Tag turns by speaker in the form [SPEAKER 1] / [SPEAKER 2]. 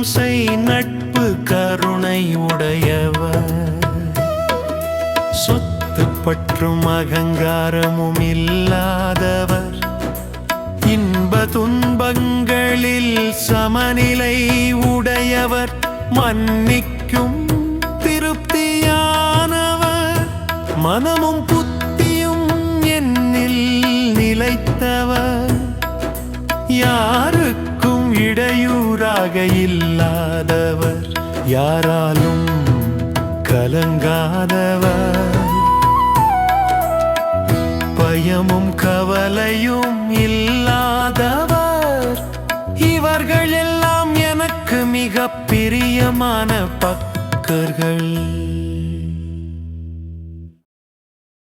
[SPEAKER 1] செய் நட்பு கருணை உடையவர். சொத்து பற்றும் அகங்காரமும் இல்லாதவர். இன்ப துன்பங்களில் சமநிலை உடையவர். மன்னிக்கும் திருப்தியானவர். மனமும் புத்தியும் என்னில் நிலைத்தவர். யாருக்கும் இடையூறாக இல்லாதவர். யாராலும் கலங்காதவர். பயமும் கவலையும் இல்லாதவர். இவர்கள் எல்லாம் எனக்கு மிக பிரியமான பக்கர்கள்.